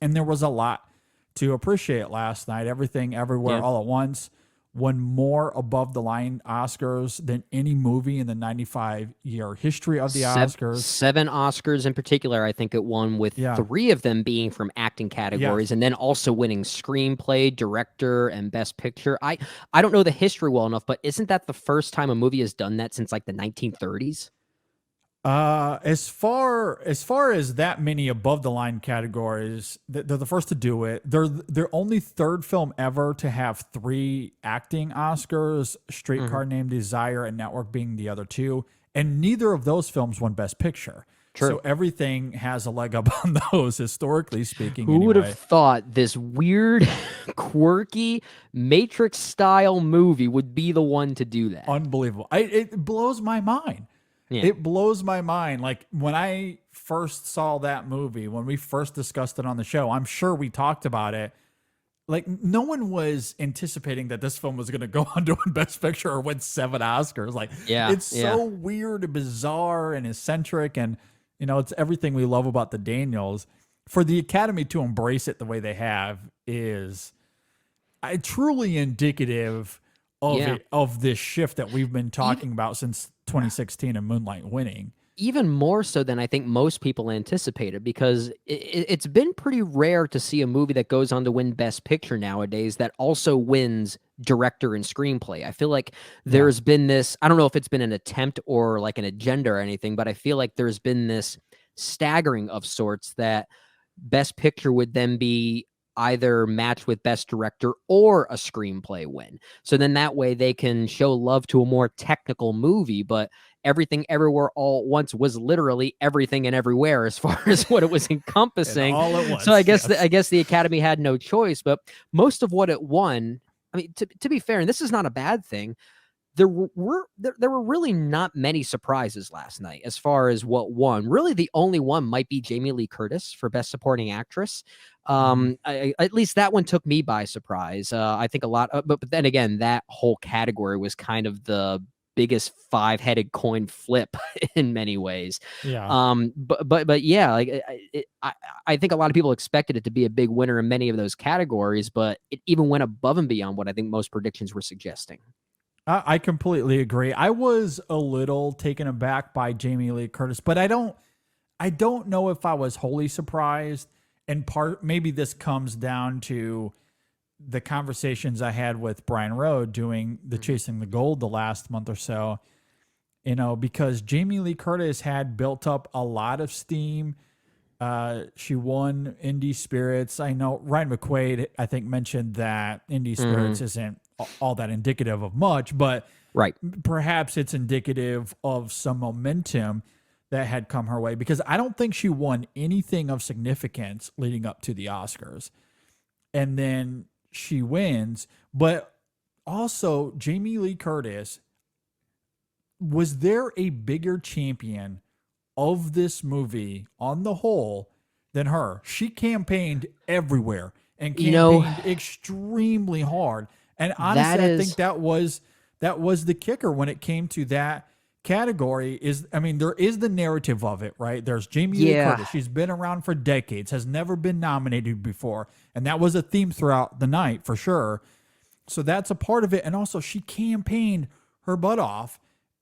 And there was a lot to appreciate last night. Everything, everywhere, Yeah. all at once won more above the line Oscars than any movie in the 95-year history of the Oscars. Seven Oscars in particular. I think it won with Yeah. three of them being from acting categories, Yes. and then also winning screenplay, director, and best picture. I don't know the history well enough, but isn't that the first time a movie has done that since like the 1930s? As far as that many above the line categories, they're the first to do it. They're only third film ever to have three acting Oscars, Hmm. Streetcar Named Desire and Network being the other two, and neither of those films won Best Picture. So True. everything has a leg up on those, historically speaking, Who would have anyway. thought this weird, quirky Matrix style movie would be the one to do that? Unbelievable. It blows my mind. Yeah. It blows my mind. Like when I first saw that movie, when we first discussed it on the show, I'm sure we talked about it. Like no one was anticipating that this film was going to go on to win Best Picture or win 7 Oscars. Like Yeah. it's Yeah. so weird and bizarre and eccentric, and it's everything we love about the Daniels. For the Academy to embrace it the way they have is truly indicative Yeah. of this shift that we've been Even talking about since 2016 and Moonlight winning. even more so than I think most people anticipated, because it's been pretty rare to see a movie that goes on to win Best Picture nowadays that also wins director and screenplay. I feel like Yeah. there's been this, I don't know if it's been an attempt or like an agenda or anything, but I feel like there's been this staggering of sorts that Best Picture would then be either matched with Best Director or a screenplay win. So then that way they can show love to a more technical movie, but Everything Everywhere All at Once was literally everything and everywhere as far as what it was And encompassing. all at So I once, guess yes. the Academy had no choice, but most of what it won, I mean, to be fair, and this is not a bad thing, there were really not many surprises last night as far as what won. Really, the only one might be Jamie Lee Curtis for Best Supporting Actress. Mhm. At least that one took me by surprise. I think a lot, but then again, that whole category was kind of the biggest five-headed coin flip in many ways. Yeah. But yeah, like I think a lot of people expected it to be a big winner in many of those categories, but it even went above and beyond what I think most predictions were suggesting. I completely agree. I was a little taken aback by Jamie Lee Curtis, but I don't know if I was wholly surprised. And part maybe this comes down to the conversations I had with Brian Rowe doing the Mhm. Chasing the Gold the last month or so. Because Jamie Lee Curtis had built up a lot of steam. She won Indie Spirits. I know Ryan McQuaid, I think, mentioned that Indie Spirits Mhm. isn't all that indicative of much, but Right. perhaps it's indicative of some momentum that had come her way because I don't think she won anything of significance leading up to the Oscars. And then she wins, but also Jamie Lee Curtis, was there a bigger champion of this movie on the whole than her? She campaigned everywhere and You know, campaigned extremely hard. And that honestly, I think is that was the kicker when it came to that category. There is the narrative of it, right? There's Jamie Lee yeah. Curtis. She's been around for decades, has never been nominated before, and that was a theme throughout the night for sure. So that's a part of it. And also, she campaigned her butt off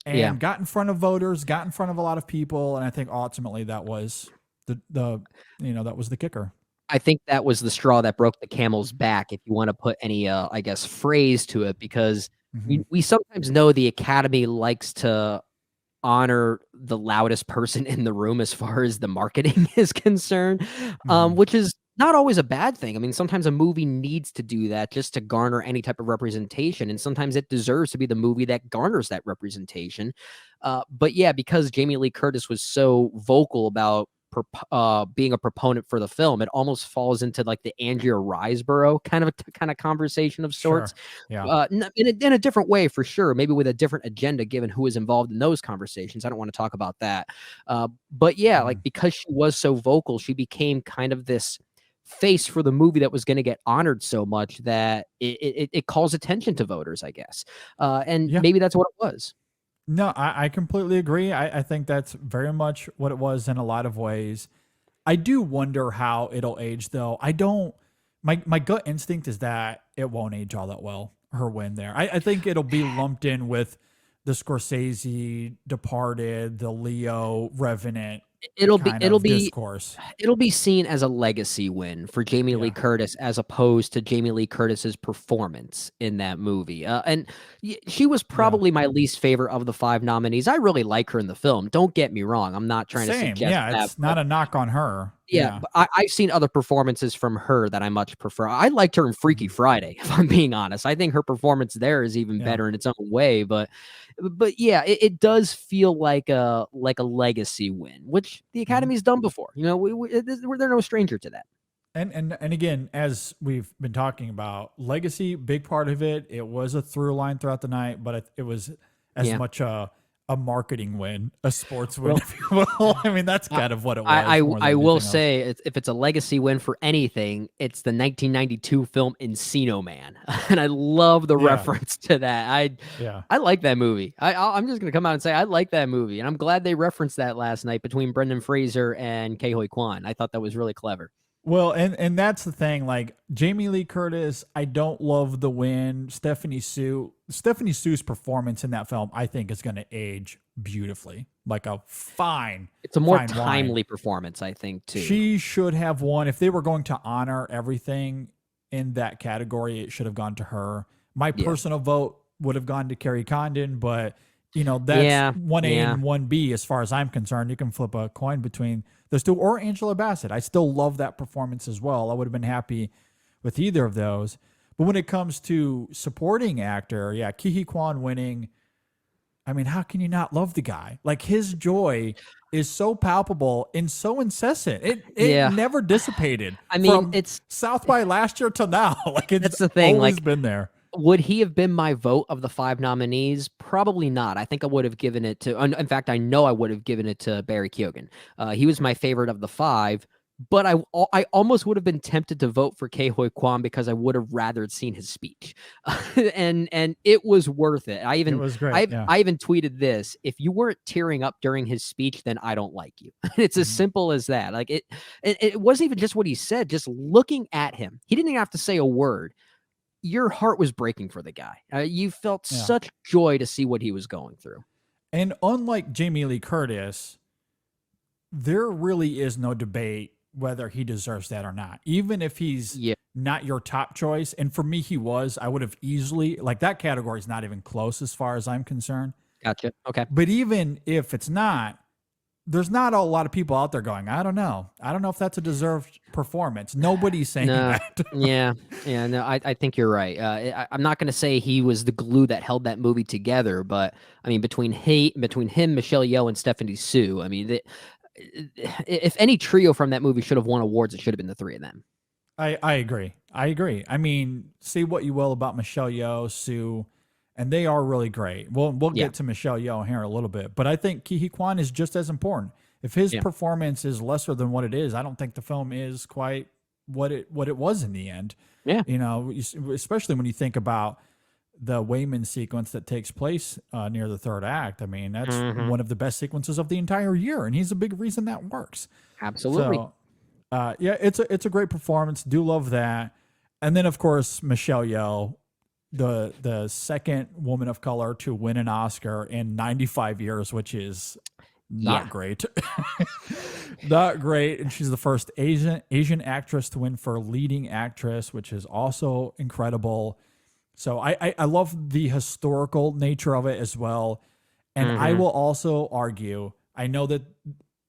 Yeah. and got in front of voters, got in front of a lot of people, and I think ultimately that was that was the kicker. I think that was the straw that broke the camel's back, if you wanna put any, I guess, phrase to it, because Hmm. we sometimes know the Academy likes to honor the loudest person in the room as far as the marketing is concerned, Hmm. which is not always a bad thing. I mean, sometimes a movie needs to do that just to garner any type of representation, and sometimes it deserves to be the movie that garners that representation. But yeah, because Jamie Lee Curtis was so vocal about being a proponent for the film, it almost falls into like the Andrea Riseborough kind of conversation of sorts, Sure. Yeah. in a different way for sure, maybe with a different agenda given who is involved in those conversations. I don't want to talk about that. But yeah, like Mhm. because she was so vocal, she became kind of this face for the movie that was going to get honored so much that it calls attention to voters, I guess. And Yeah. maybe that's what it was. No, I completely agree. I think that's very much what it was in a lot of ways. I do wonder how it'll age though. I don't. My gut instinct is that it won't age all that well. Her win there. I think it'll be lumped in with the Scorsese, Departed, the Leo, Revenant It'll be kind it'll of be discourse. it'll be seen as a legacy win for Jamie Lee Yeah. Curtis as opposed to Jamie Lee Curtis's performance in that movie. And she was Yeah. probably my least favorite of the 5 nominees. I really like her in the film. Don't get me wrong. I'm not trying to Same. suggest Yeah. that, It's but not a knock on her. yeah, Yeah. but I've seen other performances from her that I much prefer. I liked her in Freaky Mhm. Friday, if I'm being honest. I think her performance there is even Yeah. better in its own way, but yeah, it does feel like a legacy win, which the Mhm. Academy's done before. You know, they're no stranger to that. And again, as we've been talking about, legacy, big part of it. It was a through line throughout the night, but it was as Yeah. much a marketing win, a sports win, Well, if you will. I mean, that's kind of what it I was I more I than will anything else. say if it's a legacy win for anything, it's the 1992 film Encino Man, and I love the Yeah, reference to that. yeah. I like that movie. I'm just gonna come out and say I like that movie, and I'm glad they referenced that last night between Brendan Fraser and Ke Huy Quan. I thought that was really clever. Well, and that's the thing. Like Jamie Lee Curtis, I don't love the win. Stephanie Sue's performance in that film, I think, is going to age beautifully, like a fine, It's a more fine wine. timely performance, I think, too. She should have won. If they were going to honor everything in that category, it should have gone to her. My Yeah. personal vote would have gone to Carrie Condon, but that's Yeah. 1A Yeah. and 1B as far as I'm concerned. You can flip a coin between those two, or Angela Bassett. I still love that performance as well. I would have been happy with either of those. But when it comes to supporting actor, yeah, Ke Huy Quan winning, I mean, how can you not love the guy? Like his joy is so palpable and so incessant. It Yeah. never dissipated I mean, from it's South by last year till now. Like it's that's the thing. always Like, been there. would he have been my vote of the 5 nominees? Probably not. I think I would have given it to in fact, I know I would have given it to Barry Keoghan. He was my favorite of the 5, but I almost would have been tempted to vote for Ke Huy Quan because I would have rather seen his speech. And it was worth it. It was great. Yeah. I even tweeted this, "If you weren't tearing up during his speech, then I don't like you." It's as Mhm. simple as that. Like it wasn't even just what he said, just looking at him. He didn't even have to say a word. Your heart was breaking for the guy. You felt Yeah. such joy to see what he was going through. And unlike Jamie Lee Curtis, there really is no debate whether he deserves that or not. Even if he's Yeah, not your top choice, and for me he was, I would have easily, like, that category is not even close as far as I'm concerned. gotcha. Okay. But even if it's not, there's not a lot of people out there going, I don't know. I don't know if that's a deserved performance. Nobody's saying No. that. Yeah. Yeah. No, I think you're right. I'm not going to say he was the glue that held that movie together, but I mean, between him, Michelle Yeoh, and Stephanie Sue, I mean, if any trio from that movie should have won awards, it should have been the 3 of them. I agree. I agree. I mean, say what you will about Michelle Yeoh, Sue, and they are really great. We'll Yeah. get to Michelle Yeoh here in a little bit, but I think Ke Huy Quan is just as important. If his Yeah. performance is lesser than what it is, I don't think the film is quite what it was in the end. Yeah. Especially when you think about the Wayman sequence that takes place near the third act. I mean, that's Hmm. one of the best sequences of the entire year, and he's a big reason that works. Absolutely. So, yeah, it's a great performance. Do love that. And then of course Michelle Yeoh, the second woman of color to win an Oscar in 95 years, which is not Yeah. great. Not great. And she's the first Asian actress to win for leading actress, which is also incredible. So I love the historical nature of it as well. And I Hmm. will also argue, I know that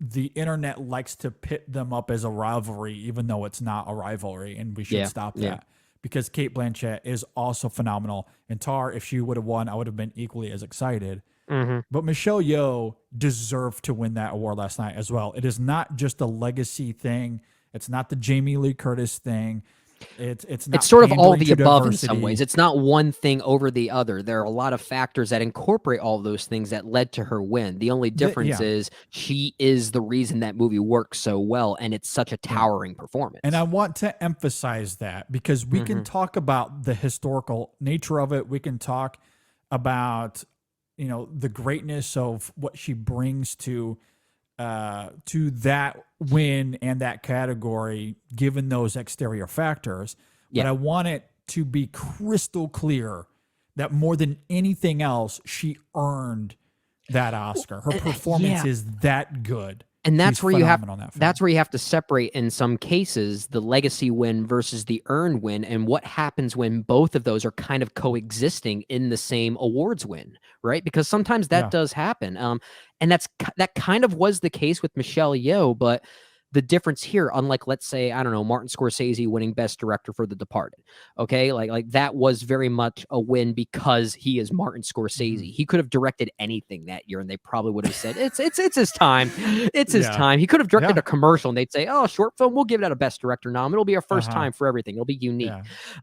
the internet likes to pit them up as a rivalry, even though it's not a rivalry, and we should Yeah. stop Yeah. that because Kate Blanchett is also phenomenal. And Tar, if she would have won, I would have been equally as excited. Hmm. But Michelle Yeoh deserved to win that award last night as well. It is not just a legacy thing. It's not the Jamie Lee Curtis thing. It's It's not sort of all pandering the to above in some ways. diversity. It's not one thing over the other. There are a lot of factors that incorporate all those things that led to her win. The only difference Yeah, is she is the reason that movie works so well, and it's such a yeah. towering And I performance. want to emphasize that because we can Hmm. talk about the historical nature of it. We can talk about, the greatness of what she brings to to that win and that category, given those exterior factors. But I want it to be crystal clear that more than anything else, she earned that Oscar. Her performance is that good. And that's She's where you have phenomenal in that film. that's where you have to separate in some cases the legacy win versus the earned win, and what happens when both of those are kind of coexisting in the same awards win, right? Because sometimes that does happen. And that kind of was the case with Michelle Yeoh, but the difference here, unlike, let's say, I don't know, Martin Scorsese winning Best Director for The Departed, okay, like that was very much a win because he is Martin Scorsese. He could have directed anything that year, and they probably would have said it's his time, it's his time. He could have directed a commercial, and they'd say, oh, short film, we'll give it out a Best Director nom. It'll be a first time for everything. It'll be unique.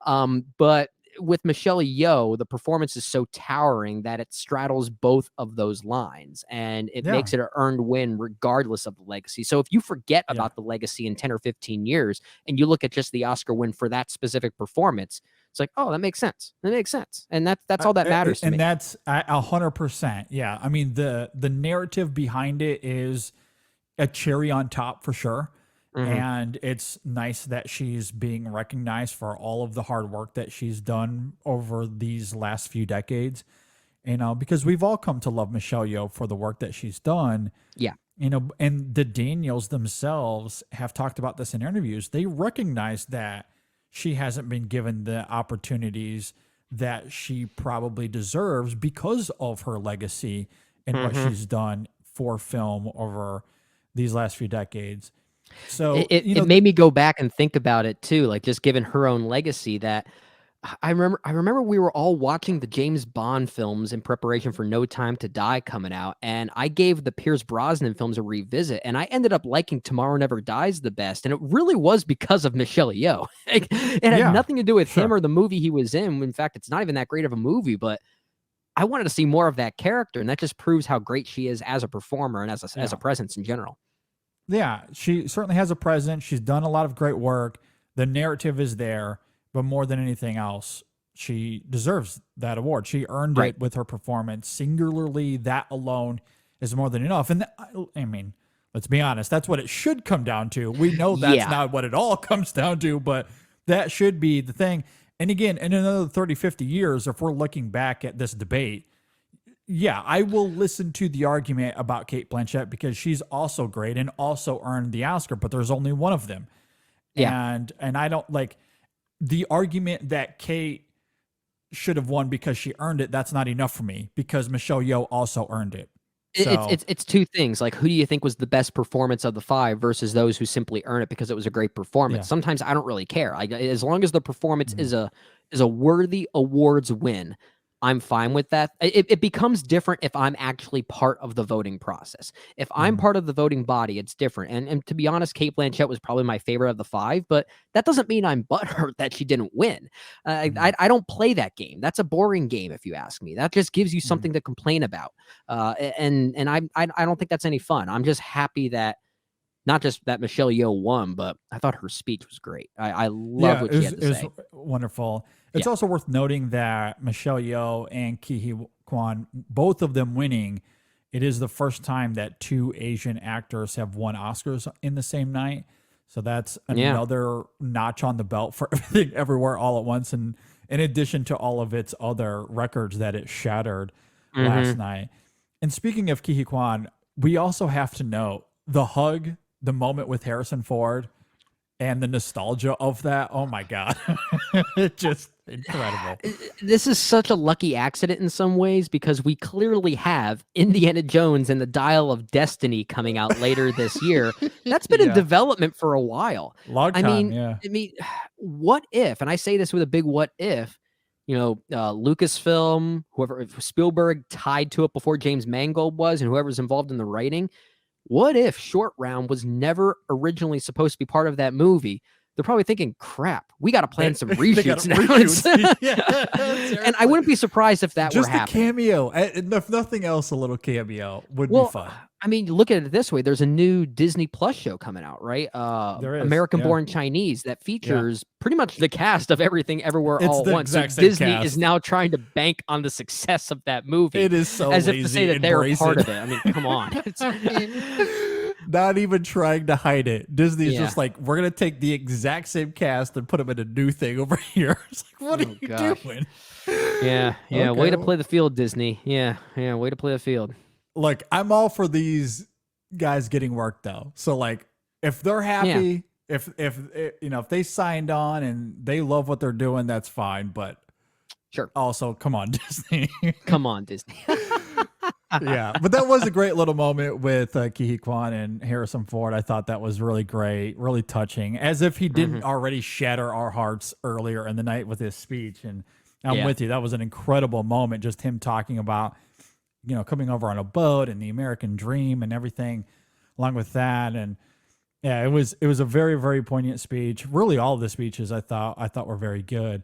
But with Michelle Yeoh, the performance is so towering that it straddles both of those lines, and it makes it an earned win regardless of the legacy. So if you forget about the legacy in 10 or 15 years and you look at just the Oscar win for that specific performance, it's like, oh, that makes sense. That makes sense. And that's all that matters to me. And that's 100%. Yeah. I mean, the narrative behind it is a cherry on top for sure. And it's nice that she's being recognized for all of the hard work that she's done over these last few decades. You know, because we've all come to love Michelle Yeoh for the work that she's done. Yeah. You know, and the Daniels themselves have talked about this in interviews. They recognize that she hasn't been given the opportunities that she probably deserves because of her legacy and what she's done for film over these last few decades. So it made me go back and think about it too, like just given her own legacy. That I remember we were all watching the James Bond films in preparation for No Time to Die coming out, and I gave the Pierce Brosnan films a revisit, and I ended up liking Tomorrow Never Dies the best, and it really was because of Michelle Yeoh. Like, it had nothing to do with him or the movie he was in. In fact, it's not even that great of a movie, but I wanted to see more of that character, and that just proves how great she is as a performer and as a presence in general. Yeah, she certainly has a presence. She's done a lot of great work. The narrative is there, but more than anything else, she deserves that award. She earned it with her performance. Singularly, that alone is more than enough. And I mean, let's be honest, that's what it should come down to. We know that's not what it all comes down to, but that should be the thing. And again, in another 30, 50 years, if we're looking back at this debate, yeah, I will listen to the argument about Cate Blanchett because she's also great and also earned the Oscar, but there's only one of them. Yeah. And I don't like the argument that Kate should have won because she earned it. That's not enough for me because Michelle Yeoh also earned it. So, it's two things. Like, who do you think was the best performance of the five versus those who simply earn it because it was a great performance? Sometimes I don't really care. As long as the performance is a worthy awards win, I'm fine with that. It becomes different if I'm actually part of the voting process. If I'm part of the voting body, it's different. And to be honest, Cate Blanchett was probably my favorite of the five, but that doesn't mean I'm butthurt that she didn't win. I don't play that game. That's a boring game, if you ask me. That just gives you something to complain about. And I don't think that's any fun. I'm just happy that not just that Michelle Yeoh won, but I thought her speech was great. I love what she had to say. It was wonderful. It's also worth noting that Michelle Yeoh and Ke Huy Quan, both of them winning, it is the first time that two Asian actors have won Oscars in the same night. So that's another notch on the belt for Everything Everywhere All at Once. And in addition to all of its other records that it shattered last night. And speaking of Ke Huy Quan, we also have to note the hug, the moment with Harrison Ford, and the nostalgia of that. Oh my God. It's just incredible. This is such a lucky accident in some ways because we clearly have Indiana Jones and the Dial of Destiny coming out later this year. That's been in development for a while. Long time, I mean, what if, and I say this with a big what if, Lucasfilm, whoever, Spielberg tied to it before James Mangold was, and whoever's involved in the writing. What if Short Round was never originally supposed to be part of that movie? They're probably thinking, crap, we got to plan some reshoots now. And I wouldn't be surprised if that were happening. Just a cameo. If nothing else, a little cameo would be fun. I mean, look at it this way. There's a new Disney Plus show coming out, right? There is, American Born Chinese that features pretty much the cast of Everything Everywhere All at Once. So Disney is now trying to bank on the success of that movie. It is so as lazy if to say that they're part of it. I mean, come on. Not even trying to hide it. Disney's Yeah. just like, we're gonna take the exact same cast and put them in a new thing over here. It's like, what are Oh, you gosh. doing? Yeah. Yeah. Okay, Way to well, play the field, Disney. Yeah. Yeah. Way to play the field. look, I'm all for these guys getting work though. So like, if they're Yeah. happy, if they signed on and they love what they're doing, that's fine. But Sure. also, come on, Disney. Come on, Disney. Yeah, but that was a great little moment with Ki Kwan and Harrison Ford. I thought that was really great, really touching, as if he didn't already shatter our hearts earlier in the night with his speech. And I'm Yeah. with you. That was an incredible moment, just him talking about, coming over on a boat and the American dream and everything along with that. And yeah, it was a very, very poignant speech. Really, all of the speeches I thought were very good.